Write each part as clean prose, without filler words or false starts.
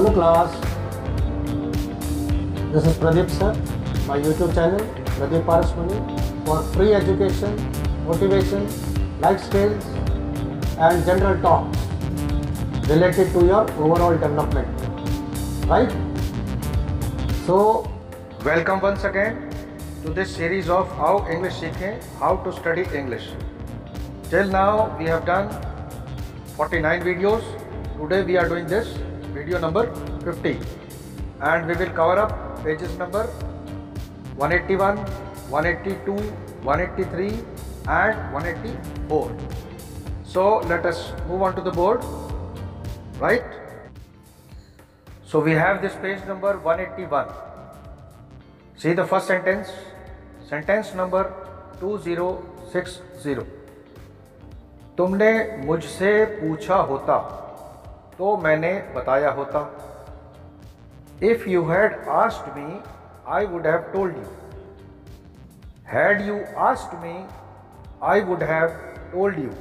Hello class, this is Pradeep sir, my YouTube channel Pradeep Parasmani for free education, motivation, life skills and general talk related to your overall development, right? So welcome once again to this series of how English seekhein, how to study English. Till now we have done 49 videos. Today we are doing this video number 50 and we will cover up pages number 181, 182, 183 and 184. So let us move on to the board, right? So we have this page number 181. See the first sentence, sentence number 2060. तुमने मुझसे पूछा होता तो मैंने बताया होता. If you had asked me, I would have told you. Had you asked me, I would have told you.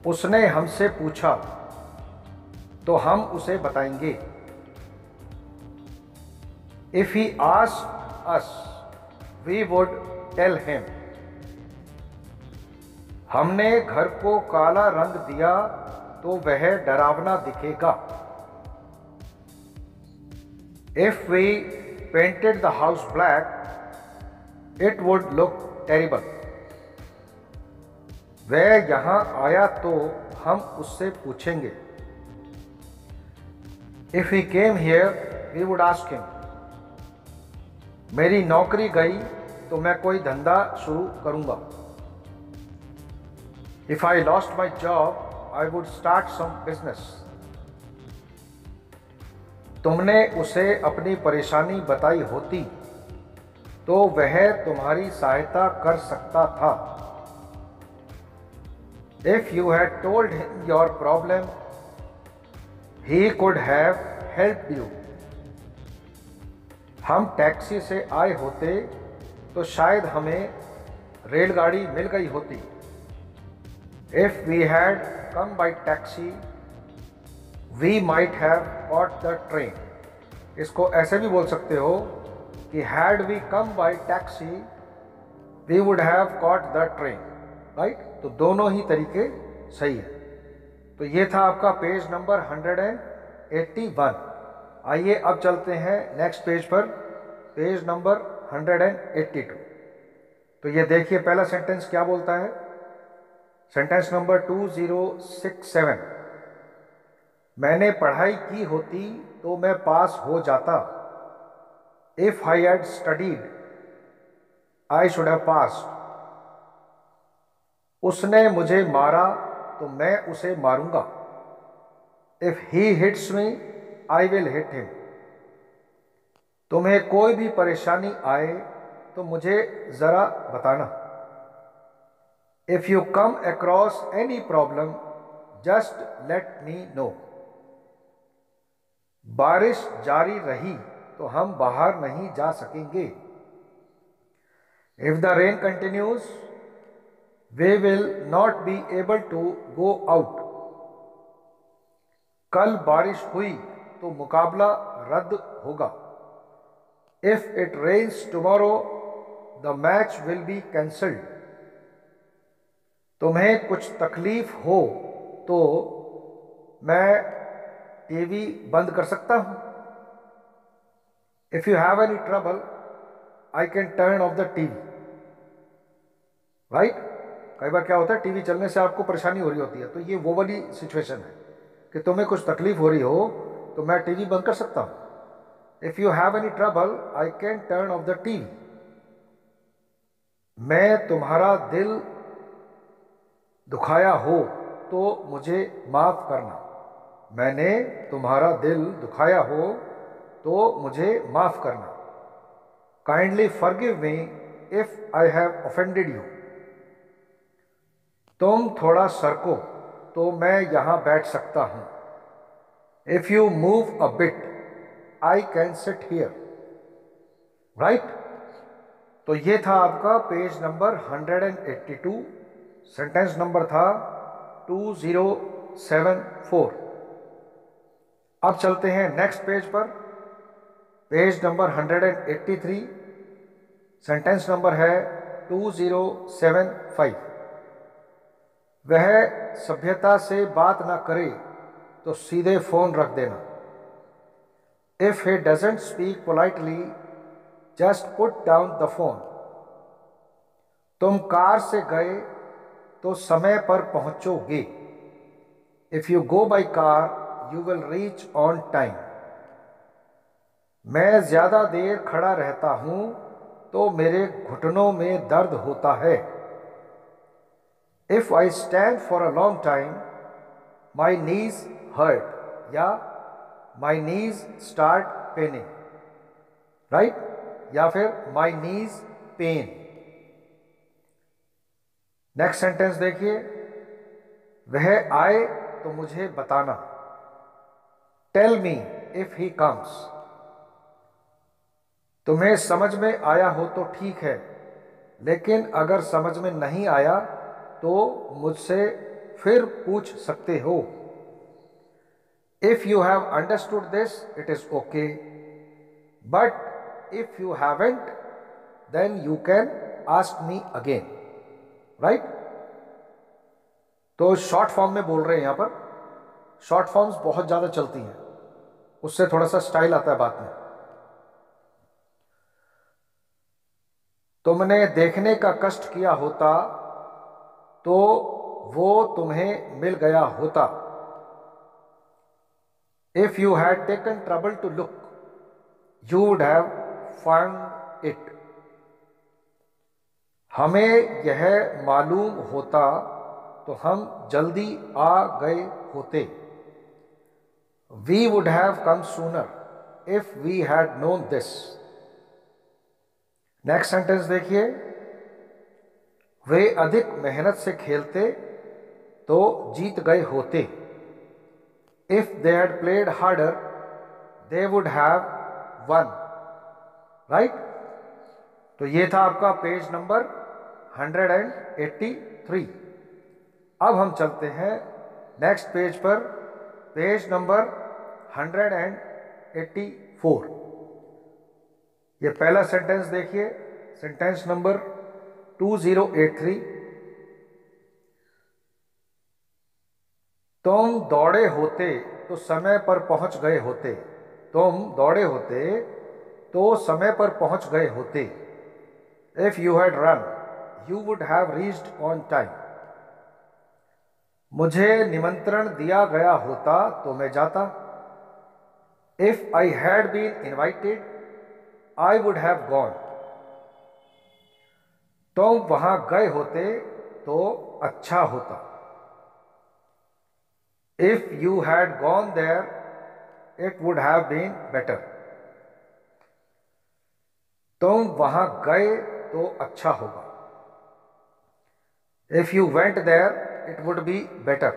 उसने हमसे पूछा तो हम उसे बताएंगे. If he asked us, we would tell him. हमने घर को काला रंग दिया तो वह डरावना दिखेगा. If we painted the house black, it would look terrible. वह यहाँ आया तो हम उससे पूछेंगे. If he came here, we would ask him. मेरी नौकरी गई तो मैं कोई धंधा शुरू करूँगा. If I lost my job, I would start some business. तुमने उसे अपनी परेशानी बताई होती तो वह तुम्हारी सहायता कर सकता था. If you had told him your problem, he could have helped you. हम टैक्सी से आए होते तो शायद हमें रेलगाड़ी मिल गई होती. If we had come by taxi, we might have caught the train. इसको ऐसे भी बोल सकते हो कि had we come by taxi, we would have caught the train. Right? तो दोनों ही तरीके सही है. तो ये था आपका पेज नंबर 181. आइए अब चलते हैं नेक्स्ट पेज पर, पेज नंबर 182. तो ये देखिए पहला सेंटेंस क्या बोलता है. Sentence number 2067. मैंने पढ़ाई की होती तो मैं पास हो जाता. If I had studied, I should have passed. उसने मुझे मारा तो मैं उसे मारूंगा. If he hits me, I will hit him. तुम्हें कोई भी परेशानी आए तो मुझे जरा बताना. If you come across any problem, just let me know. बारिश जारी रही तो हम बाहर नहीं जा सकेंगे. If the rain continues, we will not be able to go out. कल बारिश हुई तो मुकाबला रद्द होगा. If it rains tomorrow, the match will be cancelled. तुम्हें कुछ तकलीफ हो तो मैं टीवी बंद कर सकता हूं. If you have any trouble, I can turn off the TV. Right? कई बार क्या होता है, टीवी चलने से आपको परेशानी हो रही होती है, तो ये वो वाली सिचुएशन है कि तुम्हें कुछ तकलीफ हो रही हो तो मैं टीवी बंद कर सकता हूं. If you have any trouble, I can turn off the TV. मैं तुम्हारा दिल दुखाया हो तो मुझे माफ करना. मैंने तुम्हारा दिल दुखाया हो तो मुझे माफ करना. Kindly forgive me if I have offended you. तुम थोड़ा सरको तो मैं यहां बैठ सकता हूं. If you move a bit, I can sit here. Right? तो ये था आपका पेज नंबर 182. सेंटेंस नंबर था 2074. अब चलते हैं नेक्स्ट पेज पर, पेज नंबर 183, सेंटेंस नंबर है 2075। वह सभ्यता से बात ना करे तो सीधे फोन रख देना। If he doesn't speak politely just put down the phone. तुम कार से गए तो समय पर पहुंचोगे। If you go by car you will reach on time. मैं ज्यादा देर खड़ा रहता हूं तो मेरे घुटनों में दर्द होता है। If I stand for a long time my knees hurt, या my knees start paining, right, या फिर my knees pain. Next sentence देखिए, वह आए तो मुझे बताना। Tell me if he comes. तुम्हें समझ में आया हो तो ठीक है, लेकिन अगर समझ में नहीं आया तो मुझसे फिर पूछ सकते हो। If you have understood this it is okay, but if you haven't then you can ask me again, right. तो शॉर्ट फॉर्म में बोल रहे हैं यहां पर। शॉर्ट फॉर्म्स बहुत ज्यादा चलती हैं, उससे थोड़ा सा स्टाइल आता है बात में। तुमने देखने का कष्ट किया होता तो वो तुम्हें मिल गया होता। If you had taken trouble to look you would have found it. हमें यह मालूम होता तो हम जल्दी आ गए होते। We would have come sooner if we had known this. Next sentence देखिए, वे अधिक मेहनत से खेलते तो जीत गए होते। If they had played harder they would have one, right. तो ये था आपका पेज नंबर 183। अब हम चलते हैं नेक्स्ट पेज पर, पेज नंबर 184। ये पहला सेंटेंस देखिए, सेंटेंस नंबर 2083। तुम दौड़े होते तो समय पर पहुंच गए होते। तुम दौड़े होते तो समय पर पहुंच गए होते। If you had run you would have reached on time. मुझे निमंत्रण दिया गया होता तो मैं जाता। If I had been invited I would have gone. तुम वहां गए होते तो अच्छा होता। If you had gone there it would have been better. तुम वहां गए तो अच्छा होगा। If you went there it would be better.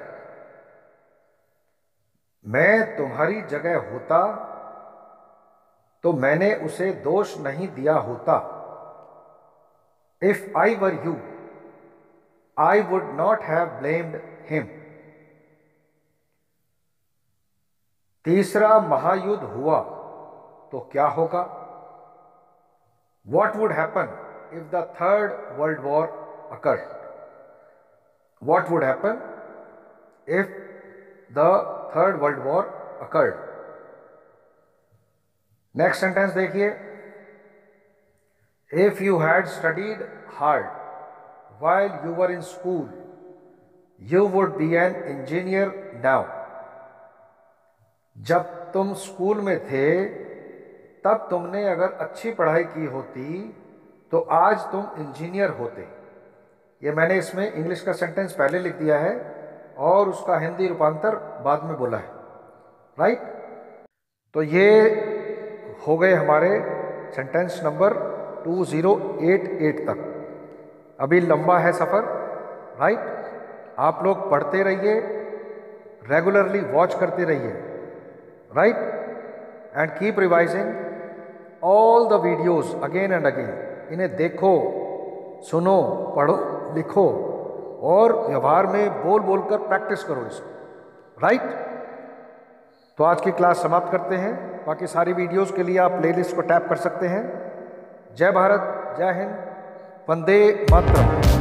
मैं तुम्हारी जगह होता तो मैंने उसे दोष नहीं दिया होता। If I were you I would not have blamed him. तीसरा महायुद्ध हुआ तो क्या होगा? What would happen if the third world war occurred? What would happen if the third world war occurred? Next sentence देखिए, if you had studied hard while you were in school, you would be an engineer now. जब तुम school में थे तब तुमने अगर अच्छी पढ़ाई की होती तो आज तुम इंजीनियर होते। ये मैंने इसमें इंग्लिश का सेंटेंस पहले लिख दिया है और उसका हिंदी रूपांतर बाद में बोला है, राइट। तो ये हो गए हमारे सेंटेंस नंबर 2088 तक। अभी लंबा है सफ़र, राइट। आप लोग पढ़ते रहिए, रेगुलरली वॉच करते रहिए, right, and keep revising all the videos again and again. इन्हें देखो, सुनो, पढ़ो, लिखो और व्यवहार में बोल बोल कर प्रैक्टिस करो इसको, राइट। तो आज की क्लास समाप्त करते हैं। बाकी सारी वीडियोस के लिए आप प्लेलिस्ट को टैप कर सकते हैं। जय भारत, जय हिंद, वंदे मातरम।